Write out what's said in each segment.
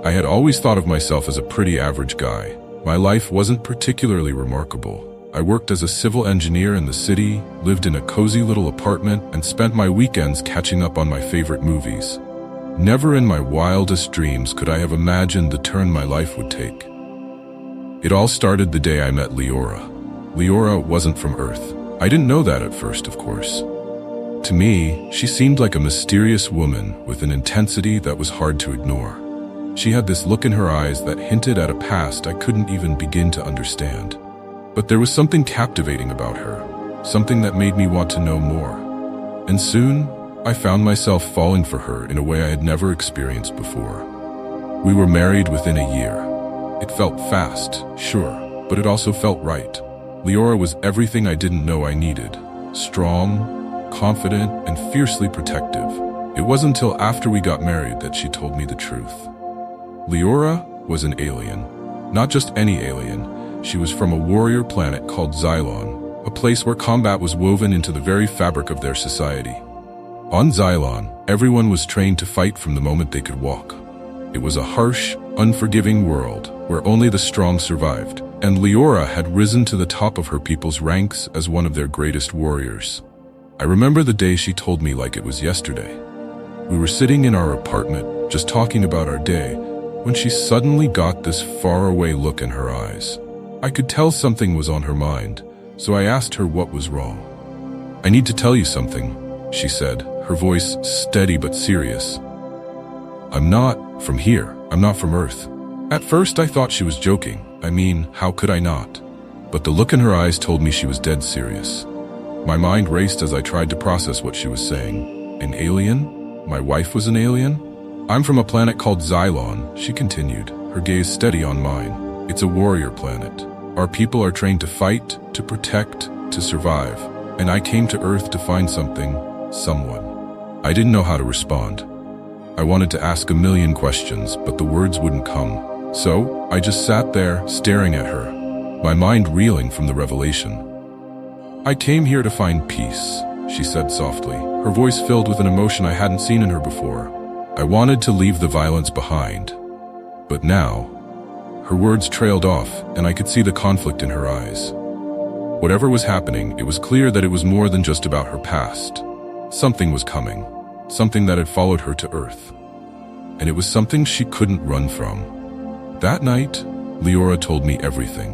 I had always thought of myself as a pretty average guy. My life wasn't particularly remarkable. I worked as a civil engineer in the city, lived in a cozy little apartment, and spent my weekends catching up on my favorite movies. Never in my wildest dreams could I have imagined the turn my life would take. It all started the day I met Leora. Leora wasn't from Earth. I didn't know that at first, of course. To me, she seemed like a mysterious woman with an intensity that was hard to ignore. She had this look in her eyes that hinted at a past I couldn't even begin to understand. But there was something captivating about her, something that made me want to know more. And soon, I found myself falling for her in a way I had never experienced before. We were married within a year. It felt fast, sure, but it also felt right. Leora was everything I didn't know I needed. Strong, confident, and fiercely protective. It wasn't until after we got married that she told me the truth. Leora was an alien. Not just any alien. She was from a warrior planet called Xylon, a place where combat was woven into the very fabric of their society. On Xylon, everyone was trained to fight from the moment they could walk. It was a harsh, unforgiving world where only the strong survived, and Leora had risen to the top of her people's ranks as one of their greatest warriors. I remember the day she told me like it was yesterday. We were sitting in our apartment, just talking about our day, when she suddenly got this faraway look in her eyes. I could tell something was on her mind, so I asked her what was wrong. "I need to tell you something," she said, her voice steady but serious. "I'm not from here. I'm not from Earth." At first I thought she was joking. I mean, how could I not? But the look in her eyes told me she was dead serious. My mind raced as I tried to process what she was saying. An alien? My wife was an alien? "I'm from a planet called Xylon," she continued, her gaze steady on mine. "It's a warrior planet. Our people are trained to fight, to protect, to survive. And I came to Earth to find something, someone." I didn't know how to respond. I wanted to ask a million questions, but the words wouldn't come. So, I just sat there, staring at her, my mind reeling from the revelation. "I came here to find peace," she said softly, her voice filled with an emotion I hadn't seen in her before. "I wanted to leave the violence behind. But now..." Her words trailed off, and I could see the conflict in her eyes. Whatever was happening, it was clear that it was more than just about her past. Something was coming, something that had followed her to Earth. And it was something she couldn't run from. That night, Leora told me everything.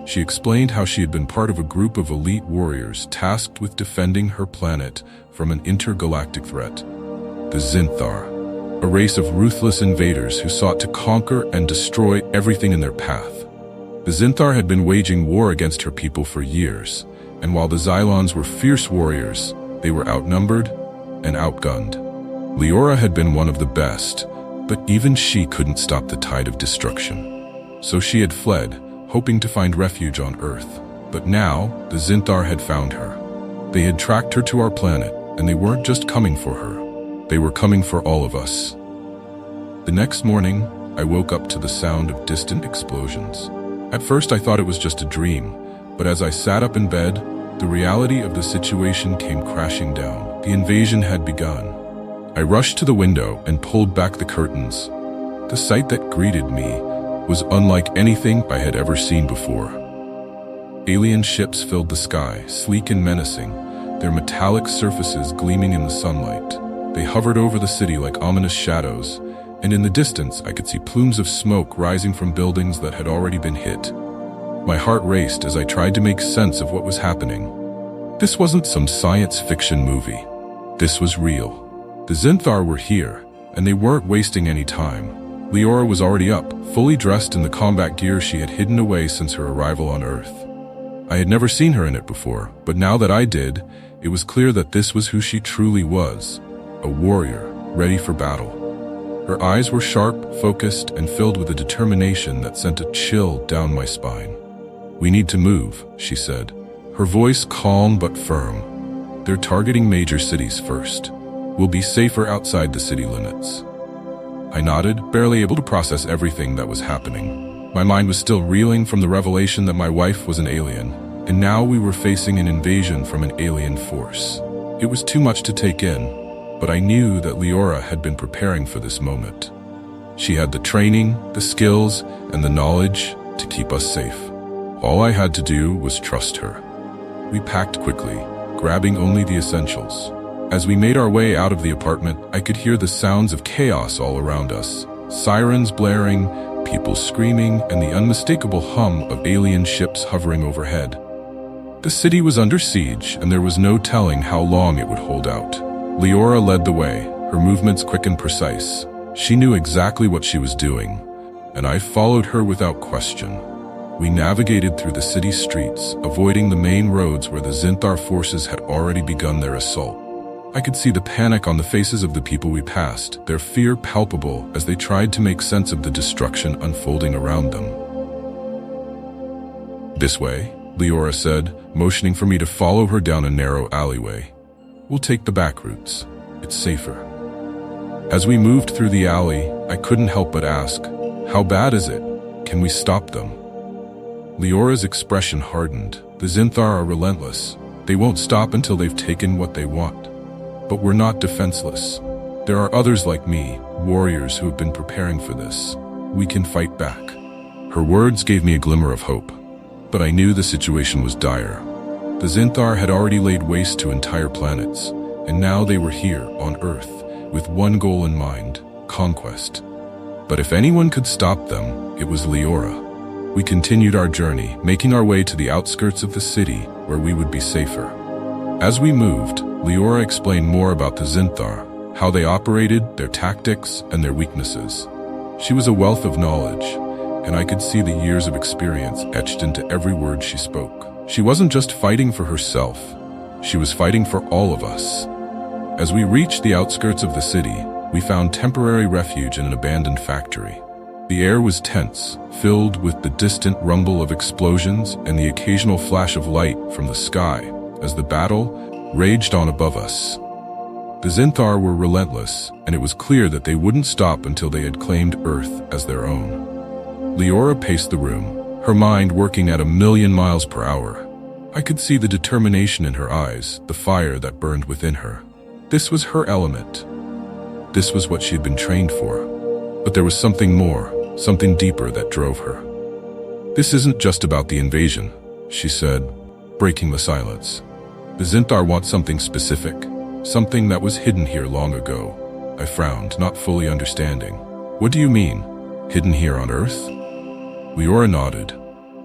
She explained how she had been part of a group of elite warriors tasked with defending her planet from an intergalactic threat, the Zinthar, a race of ruthless invaders who sought to conquer and destroy everything in their path. The Zinthar had been waging war against her people for years, and while the Xylons were fierce warriors, they were outnumbered and outgunned. Leora had been one of the best, but even she couldn't stop the tide of destruction. So she had fled, hoping to find refuge on Earth. But now, the Zinthar had found her. They had tracked her to our planet, and they weren't just coming for her. They were coming for all of us. The next morning, I woke up to the sound of distant explosions. At first I thought it was just a dream, but as I sat up in bed, the reality of the situation came crashing down. The invasion had begun. I rushed to the window and pulled back the curtains. The sight that greeted me was unlike anything I had ever seen before. Alien ships filled the sky, sleek and menacing, their metallic surfaces gleaming in the sunlight. They hovered over the city like ominous shadows, and in the distance I could see plumes of smoke rising from buildings that had already been hit. My heart raced as I tried to make sense of what was happening. This wasn't some science fiction movie. This was real. The Zinthar were here, and they weren't wasting any time. Leora was already up, fully dressed in the combat gear she had hidden away since her arrival on Earth. I had never seen her in it before, but now that I did, it was clear that this was who she truly was, a warrior, ready for battle. Her eyes were sharp, focused, and filled with a determination that sent a chill down my spine. "We need to move," she said, her voice calm but firm. "They're targeting major cities first. We'll be safer outside the city limits." I nodded, barely able to process everything that was happening. My mind was still reeling from the revelation that my wife was an alien, and now we were facing an invasion from an alien force. It was too much to take in, but I knew that Leora had been preparing for this moment. She had the training, the skills, and the knowledge to keep us safe. All I had to do was trust her. We packed quickly, grabbing only the essentials. As we made our way out of the apartment, I could hear the sounds of chaos all around us. Sirens blaring, people screaming, and the unmistakable hum of alien ships hovering overhead. The city was under siege, and there was no telling how long it would hold out. Leora led the way, her movements quick and precise. She knew exactly what she was doing, and I followed her without question. We navigated through the city streets, avoiding the main roads where the Zinthar forces had already begun their assault. I could see the panic on the faces of the people we passed, their fear palpable as they tried to make sense of the destruction unfolding around them. "This way," Leora said, motioning for me to follow her down a narrow alleyway. "We'll take the back routes. It's safer." As we moved through the alley, I couldn't help but ask, "How bad is it? Can we stop them?" Leora's expression hardened. "The Zinthar are relentless. They won't stop until they've taken what they want. But we're not defenseless. There are others like me, warriors who have been preparing for this. We can fight back." Her words gave me a glimmer of hope, but I knew the situation was dire. The Zinthar had already laid waste to entire planets, and now they were here on Earth with one goal in mind: conquest. But if anyone could stop them, it was Leora. We continued our journey, making our way to the outskirts of the city where we would be safer. As we moved, Leora explained more about the Zinthar, how they operated, their tactics, and their weaknesses. She was a wealth of knowledge, and I could see the years of experience etched into every word she spoke. She wasn't just fighting for herself, she was fighting for all of us. As we reached the outskirts of the city, we found temporary refuge in an abandoned factory. The air was tense, filled with the distant rumble of explosions and the occasional flash of light from the sky as the battle raged on above us. The Zinthar were relentless, and it was clear that they wouldn't stop until they had claimed Earth as their own. Leora paced the room, her mind working at 1,000,000 miles per hour. I could see the determination in her eyes, the fire that burned within her. This was her element. This was what she had been trained for. But there was something more, something deeper that drove her. "This isn't just about the invasion," she said, breaking the silence. "The Zinthar want something specific, something that was hidden here long ago." I frowned, not fully understanding. "What do you mean? Hidden here on Earth?" Leora nodded.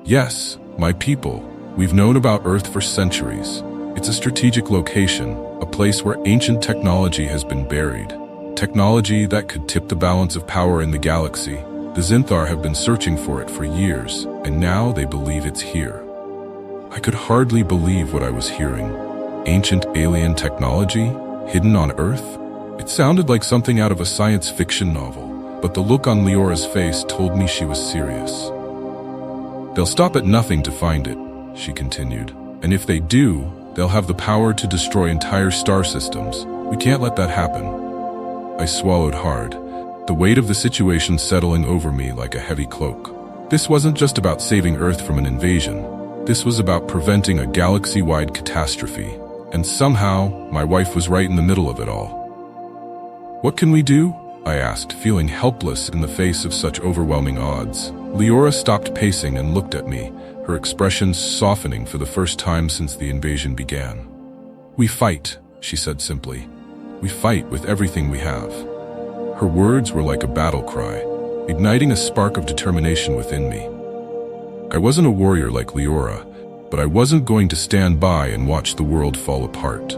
"Yes, my people. We've known about Earth for centuries. It's a strategic location, a place where ancient technology has been buried. Technology that could tip the balance of power in the galaxy. The Zinthar have been searching for it for years, and now they believe it's here." I could hardly believe what I was hearing. Ancient alien technology, hidden on Earth? It sounded like something out of a science fiction novel, but the look on Leora's face told me she was serious. "They'll stop at nothing to find it," she continued. "And if they do, they'll have the power to destroy entire star systems. We can't let that happen." I swallowed hard, the weight of the situation settling over me like a heavy cloak. This wasn't just about saving Earth from an invasion. This was about preventing a galaxy-wide catastrophe, and somehow, my wife was right in the middle of it all. "What can we do?" I asked, feeling helpless in the face of such overwhelming odds. Leora stopped pacing and looked at me, her expression softening for the first time since the invasion began. "We fight," she said simply. "We fight with everything we have." Her words were like a battle cry, igniting a spark of determination within me. I wasn't a warrior like Leora, but I wasn't going to stand by and watch the world fall apart.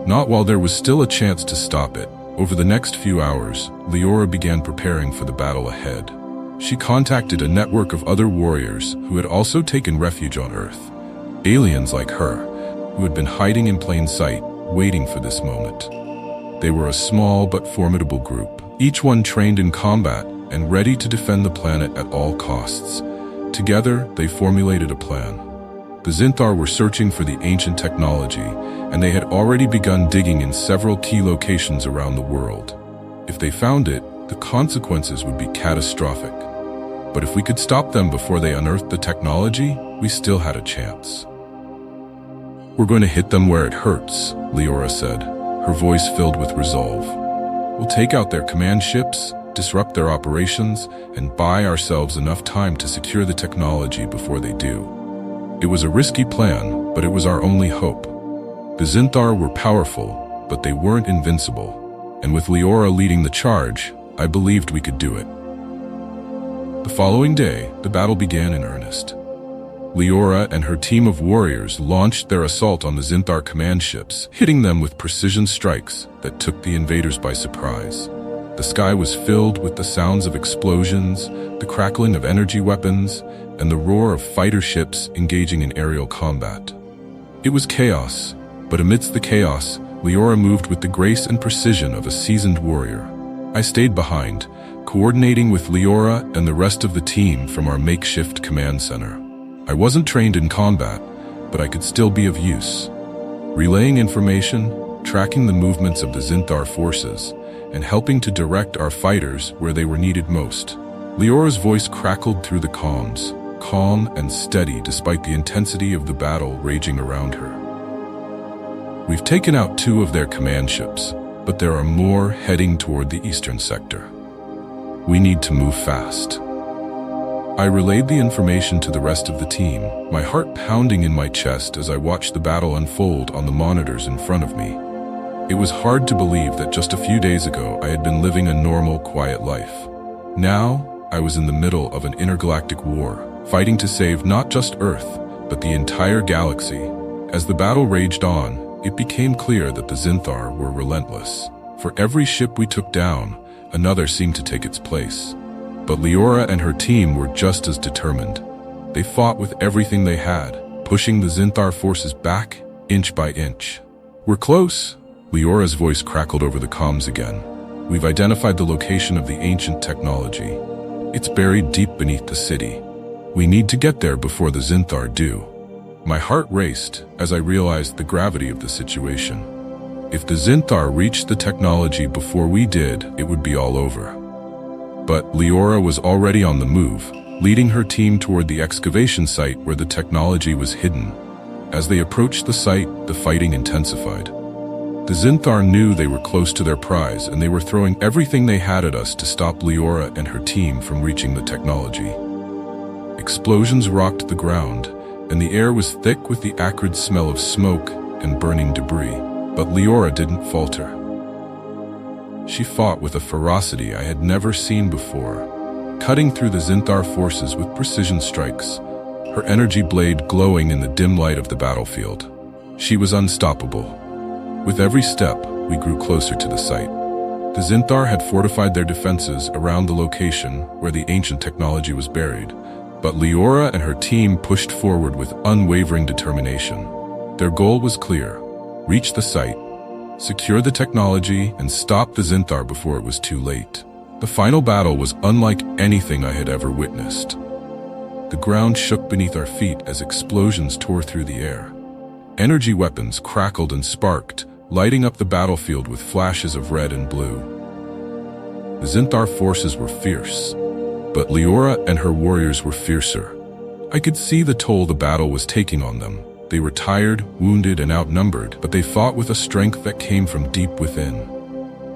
Not while there was still a chance to stop it. Over the next few hours, Leora began preparing for the battle ahead. She contacted a network of other warriors who had also taken refuge on Earth. Aliens like her, who had been hiding in plain sight, waiting for this moment. They were a small but formidable group, each one trained in combat and ready to defend the planet at all costs. Together, they formulated a plan. The Zinthar were searching for the ancient technology, and they had already begun digging in several key locations around the world. If they found it, the consequences would be catastrophic. But if we could stop them before they unearthed the technology, we still had a chance. "We're going to hit them where it hurts," Leora said, her voice filled with resolve. "We'll take out their command ships, disrupt their operations, and buy ourselves enough time to secure the technology before they do. It was a risky plan, but it was our only hope. The Zinthar were powerful, but they weren't invincible, and with Leora leading the charge, I believed we could do it. The following day, the battle began in earnest. Leora and her team of warriors launched their assault on the Zinthar command ships, hitting them with precision strikes that took the invaders by surprise. The sky was filled with the sounds of explosions, the crackling of energy weapons, and the roar of fighter ships engaging in aerial combat. It was chaos, but amidst the chaos, Leora moved with the grace and precision of a seasoned warrior. I stayed behind, coordinating with Leora and the rest of the team from our makeshift command center. I wasn't trained in combat, but I could still be of use. Relaying information, tracking the movements of the Zinthar forces, and helping to direct our fighters where they were needed most. Leora's voice crackled through the comms, calm and steady despite the intensity of the battle raging around her. We've taken out 2 of their command ships, but there are more heading toward the eastern sector. We need to move fast. I relayed the information to the rest of the team, my heart pounding in my chest as I watched the battle unfold on the monitors in front of me. It was hard to believe that just a few days ago I had been living a normal, quiet life. Now, I was in the middle of an intergalactic war, fighting to save not just Earth, but the entire galaxy. As the battle raged on, it became clear that the Zinthar were relentless. For every ship we took down, another seemed to take its place. But Leora and her team were just as determined. They fought with everything they had, pushing the Zinthar forces back, inch by inch. "We're close," Leora's voice crackled over the comms again. "We've identified the location of the ancient technology. It's buried deep beneath the city. We need to get there before the Zinthar do." My heart raced as I realized the gravity of the situation. If the Zinthar reached the technology before we did, it would be all over. But Leora was already on the move, leading her team toward the excavation site where the technology was hidden. As they approached the site, the fighting intensified. The Zinthar knew they were close to their prize, and they were throwing everything they had at us to stop Leora and her team from reaching the technology. Explosions rocked the ground, and the air was thick with the acrid smell of smoke and burning debris. But Leora didn't falter. She fought with a ferocity I had never seen before, cutting through the Zinthar forces with precision strikes, her energy blade glowing in the dim light of the battlefield. She was unstoppable. With every step, we grew closer to the site. The Zinthar had fortified their defenses around the location where the ancient technology was buried, but Leora and her team pushed forward with unwavering determination. Their goal was clear: reach the site, secure the technology, and stop the Zinthar before it was too late. The final battle was unlike anything I had ever witnessed. The ground shook beneath our feet as explosions tore through the air. Energy weapons crackled and sparked, lighting up the battlefield with flashes of red and blue. The Zinthar forces were fierce, but Leora and her warriors were fiercer. I could see the toll the battle was taking on them. They were tired, wounded, and outnumbered, but they fought with a strength that came from deep within.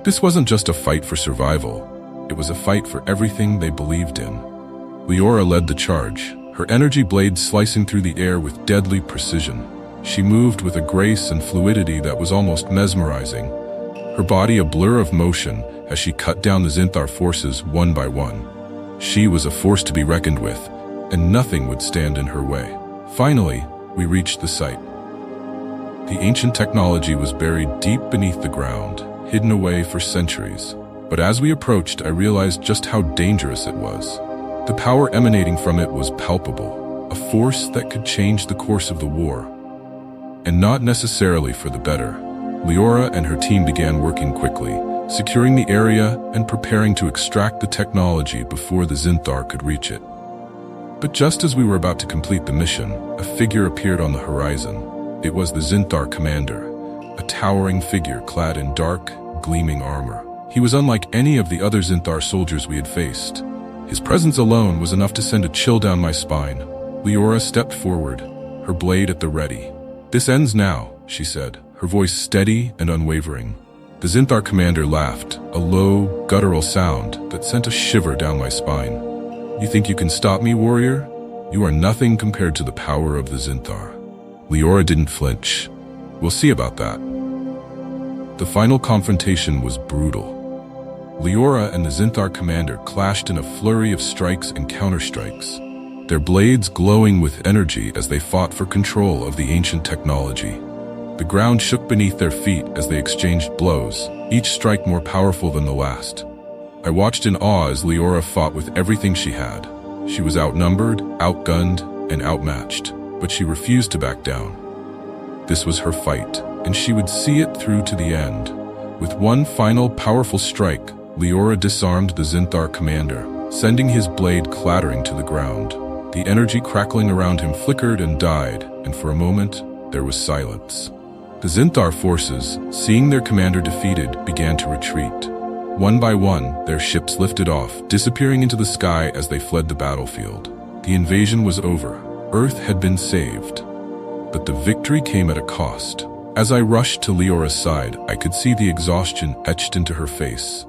This wasn't just a fight for survival. It was a fight for everything they believed in. Leora led the charge, her energy blade slicing through the air with deadly precision. She moved with a grace and fluidity that was almost mesmerizing, her body a blur of motion as she cut down the Zinthar forces one by one. She was a force to be reckoned with, and nothing would stand in her way. Finally, we reached the site. The ancient technology was buried deep beneath the ground, hidden away for centuries. But as we approached, I realized just how dangerous it was. The power emanating from it was palpable, a force that could change the course of the war. And not necessarily for the better. Leora and her team began working quickly, securing the area and preparing to extract the technology before the Zinthar could reach it. But just as we were about to complete the mission, a figure appeared on the horizon. It was the Zinthar commander, a towering figure clad in dark, gleaming armor. He was unlike any of the other Zinthar soldiers we had faced. His presence alone was enough to send a chill down my spine. Leora stepped forward, her blade at the ready. "This ends now," she said, her voice steady and unwavering. The Zinthar commander laughed, a low, guttural sound that sent a shiver down my spine. You think you can stop me, warrior? You are nothing compared to the power of the Zinthar. Leora didn't flinch. We'll see about that. The final confrontation was brutal. Leora and the Zinthar commander clashed in a flurry of strikes and counterstrikes, their blades glowing with energy as they fought for control of the ancient technology. The ground shook beneath their feet as they exchanged blows, each strike more powerful than the last. I watched in awe as Leora fought with everything she had. She was outnumbered, outgunned, and outmatched, but she refused to back down. This was her fight, and she would see it through to the end. With one final powerful strike, Leora disarmed the Zinthar commander, sending his blade clattering to the ground. The energy crackling around him flickered and died, and for a moment, there was silence. The Zinthar forces, seeing their commander defeated, began to retreat. One by one, their ships lifted off, disappearing into the sky as they fled the battlefield. The invasion was over. Earth had been saved. But the victory came at a cost. As I rushed to Leora's side, I could see the exhaustion etched into her face.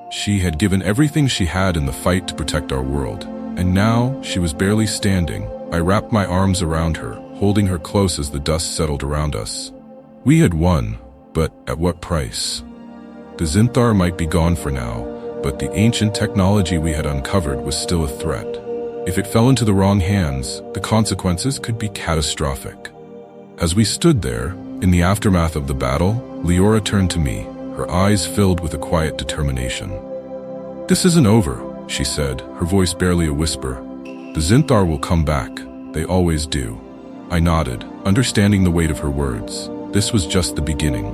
She had given everything she had in the fight to protect our world, and now she was barely standing. I wrapped my arms around her, holding her close as the dust settled around us. We had won, but at what price? The Zinthar might be gone for now, but the ancient technology we had uncovered was still a threat. If it fell into the wrong hands, the consequences could be catastrophic. As we stood there, in the aftermath of the battle, Leora turned to me, her eyes filled with a quiet determination. "This isn't over," she said, her voice barely a whisper. "The Zinthar will come back. They always do." I nodded, understanding the weight of her words. This was just the beginning.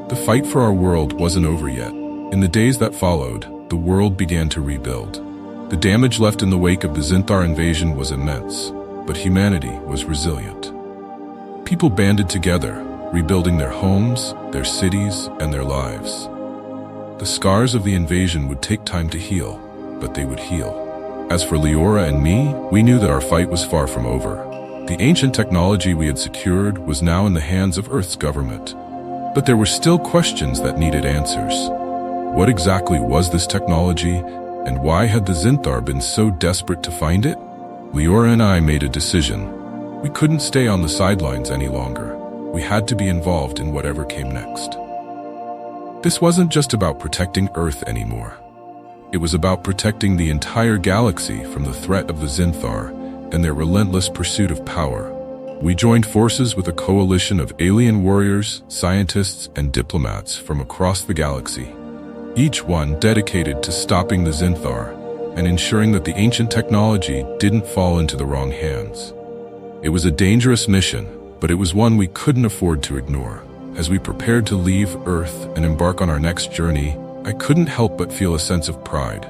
The fight for our world wasn't over yet. In the days that followed, the world began to rebuild. The damage left in the wake of the Zinthar invasion was immense, but humanity was resilient. People banded together, rebuilding their homes, their cities, and their lives. The scars of the invasion would take time to heal, but they would heal. As for Leora and me, we knew that our fight was far from over. The ancient technology we had secured was now in the hands of Earth's government. But there were still questions that needed answers. What exactly was this technology, and why had the Zinthar been so desperate to find it? Leora and I made a decision. We couldn't stay on the sidelines any longer. We had to be involved in whatever came next. This wasn't just about protecting Earth anymore. It was about protecting the entire galaxy from the threat of the Zinthar and their relentless pursuit of power. We joined forces with a coalition of alien warriors, scientists, and diplomats from across the galaxy, each one dedicated to stopping the Zinthar and ensuring that the ancient technology didn't fall into the wrong hands. It was a dangerous mission, but it was one we couldn't afford to ignore. As we prepared to leave Earth and embark on our next journey, I couldn't help but feel a sense of pride.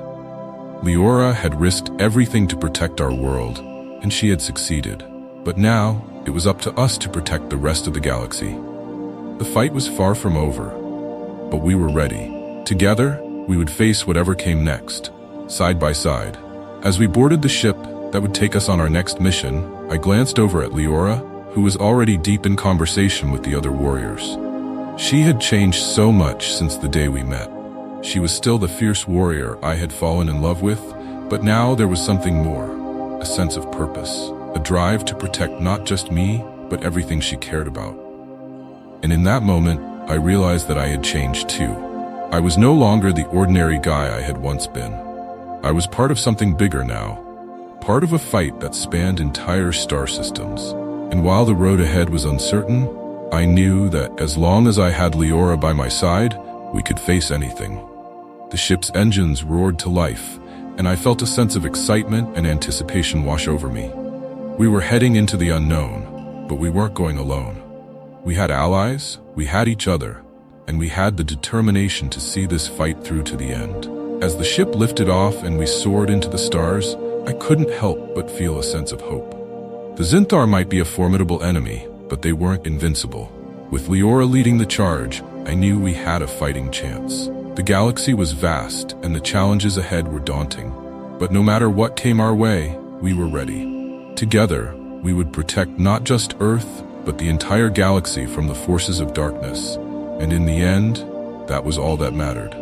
Leora had risked everything to protect our world, and she had succeeded. But now, it was up to us to protect the rest of the galaxy. The fight was far from over, but we were ready. Together, we would face whatever came next, side by side. As we boarded the ship that would take us on our next mission, I glanced over at Leora, who was already deep in conversation with the other warriors. She had changed so much since the day we met. She was still the fierce warrior I had fallen in love with, but now there was something more. A sense of purpose, a drive to protect not just me, but everything she cared about. And in that moment, I realized that I had changed too. I was no longer the ordinary guy I had once been. I was part of something bigger now, part of a fight that spanned entire star systems. And while the road ahead was uncertain, I knew that as long as I had Leora by my side, we could face anything. The ship's engines roared to life, and I felt a sense of excitement and anticipation wash over me. We were heading into the unknown, but we weren't going alone. We had allies, we had each other, and we had the determination to see this fight through to the end. As the ship lifted off and we soared into the stars, I couldn't help but feel a sense of hope. The Zinthar might be a formidable enemy, but they weren't invincible. With Leora leading the charge, I knew we had a fighting chance. The galaxy was vast, and the challenges ahead were daunting. But no matter what came our way, we were ready. Together, we would protect not just Earth, but the entire galaxy from the forces of darkness. And in the end, That was all that mattered.